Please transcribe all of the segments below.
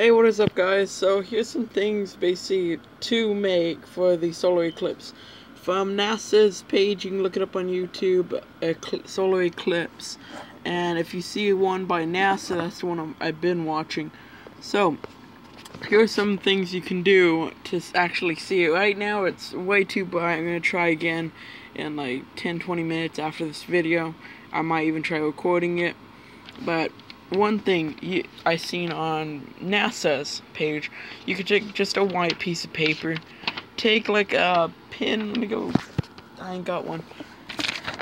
Hey, what is up, guys? So here's some things basically to make for the solar eclipse. From NASA's page, you can look it up on YouTube, solar eclipse. And if you see one by NASA, that's the one I've been watching. So here are some things you can do to actually see it. Right now it's way too bright. I'm going to try again in like 10-20 minutes after this video. I might even try recording it. But one thing I seen on NASA's page, you could take just a white piece of paper, take like a pin, let me go, I ain't got one,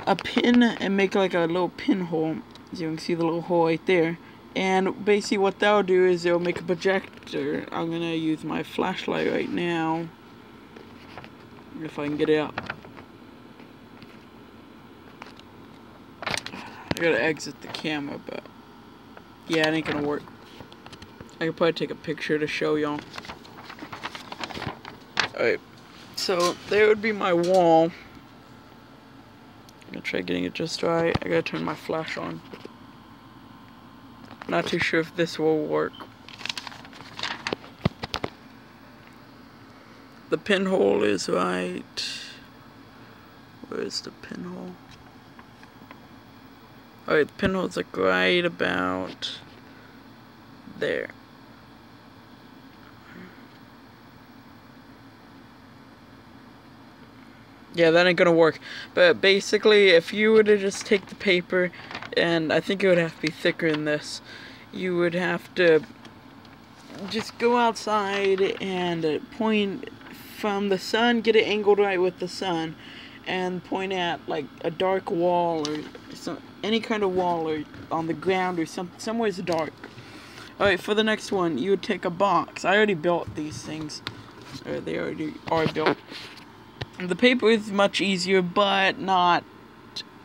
a pin, and make like a little pinhole, as you can see the little hole right there, and basically what that'll do is it'll make a projector. I'm gonna use my flashlight right now, if I can get it out. I gotta exit the camera, but yeah, it ain't gonna work. I could probably take a picture to show y'all. Alright, so there would be my wall. I'm gonna try getting it just right. I gotta turn my flash on. Not too sure if this will work. The pinhole is right. Where's the pinhole? Alright, the pinhole's like right about there. Yeah, that ain't gonna work. But basically, if you were to just take the paper, and I think it would have to be thicker than this, you would have to just go outside and point from the sun, get it angled right with the sun, and point at like a dark wall or any kind of wall or on the ground or somewhere's dark. Alright, for the next one, you would take a box. I already built these things. Or they already are built. The paper is much easier, but not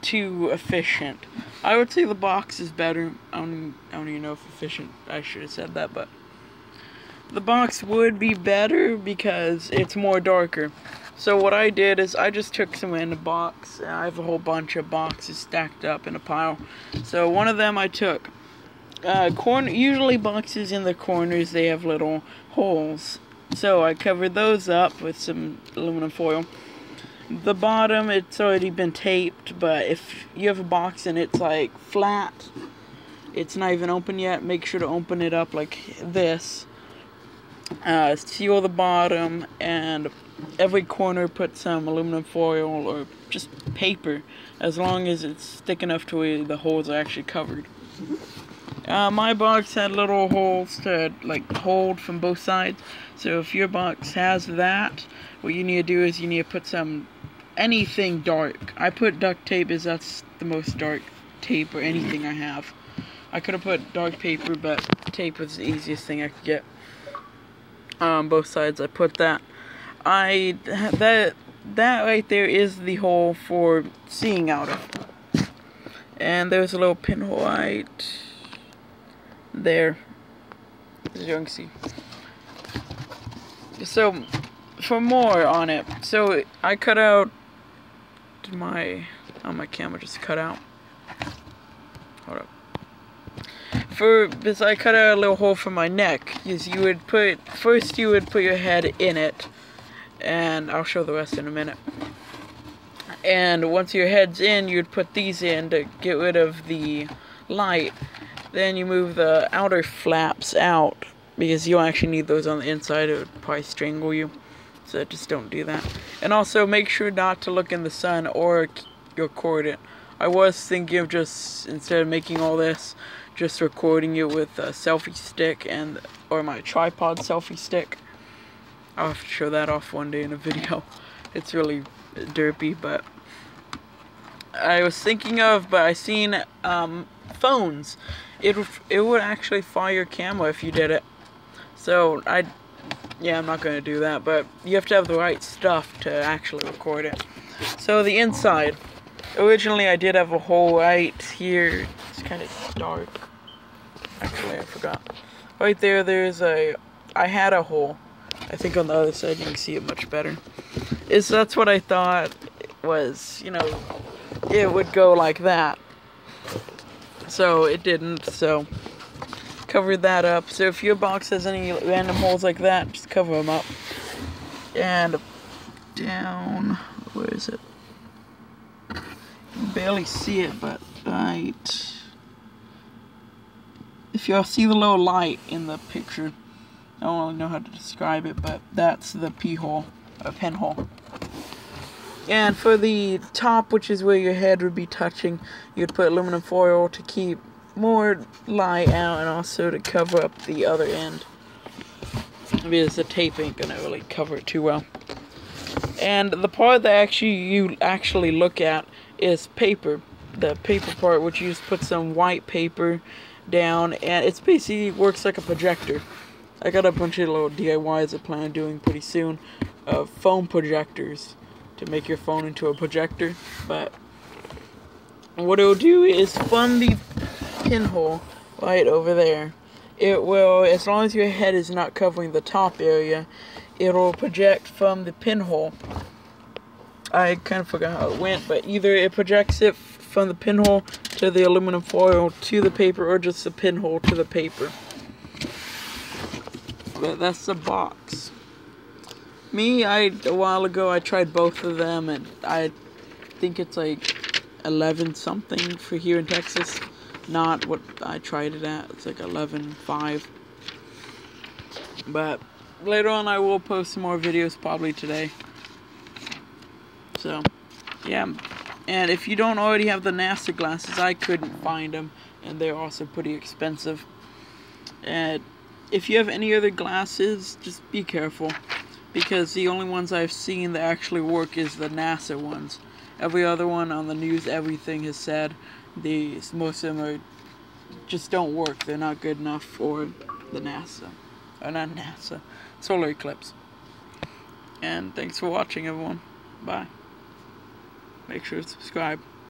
too efficient. I would say the box is better. I don't even know if efficient, I should have said that, but the box would be better because it's more darker. So what I did is I just took some in a box. I have a whole bunch of boxes stacked up in a pile. So one of them I took. Usually boxes in the corners, they have little holes. So I covered those up with some aluminum foil. The bottom, it's already been taped, but if you have a box and it's like flat, it's not even open yet, make sure to open it up like this. Seal the bottom, and every corner put some aluminum foil or just paper, as long as it's thick enough to where the holes are actually covered. My box had little holes to like hold from both sides, so if your box has that, what you need to do is you need to put anything dark. I put duct tape, as that's the most dark tape or anything I have. I could have put dark paper, but tape was the easiest thing I could get. Both sides I put that. That right there is the hole for seeing out of. And there's a little pinhole right there, as you can see. So for more on it, so I cut out my camera just cut out. Hold up. Because I cut out a little hole for my neck, is you would put your head in it, and I'll show the rest in a minute. And once your head's in, you'd put these in to get rid of the light. Then you move the outer flaps out, because you don't actually need those on the inside. It would probably strangle you, so just don't do that. And also make sure not to look in the sun or record it. I was thinking of just, instead of making all this, just recording it with a selfie stick or my tripod selfie stick. I'll have to show that off one day in a video. It's really derpy, but I was thinking of, but I seen phones. It would actually fire your camera if you did it. So yeah, I'm not gonna do that, but you have to have the right stuff to actually record it. So the inside. Originally I did have a hole right here. It's kind of dark. Actually, I forgot. Right there, I had a hole. I think on the other side you can see it much better. That's what I thought was, it would go like that. So it didn't, so cover that up. So if your box has any random holes like that, just cover them up. And down, where is it? You can barely see it, but right. If y'all see the little light in the picture, I don't really know how to describe it, but that's the pinhole. And for the top, which is where your head would be touching, you'd put aluminum foil to keep more light out and also to cover up the other end, because the tape ain't gonna really cover it too well. And the part that you actually look at is paper. The paper part, which you just put some white paper down, and it's basically works like a projector. I got a bunch of little DIYs I plan on doing pretty soon of phone projectors to make your phone into a projector. But what it'll do is from the pinhole right over there, it will, as long as your head is not covering the top area, it'll project from the pinhole. I kind of forgot how it went, but either it projects it from the pinhole to the aluminum foil to the paper, or just the pinhole to the paper. But that's the box. A while ago, I tried both of them, and I think it's like 11 something for here in Texas. Not what I tried it at. It's like 11.5. But later on, I will post some more videos, probably today. So, yeah. And if you don't already have the NASA glasses, I couldn't find them, and they're also pretty expensive. And if you have any other glasses, just be careful, because the only ones I've seen that actually work is the NASA ones. Every other one on the news, everything has said most of them just don't work. They're not good enough for the NASA, or not NASA, solar eclipse. And thanks for watching, everyone. Bye. Make sure to subscribe.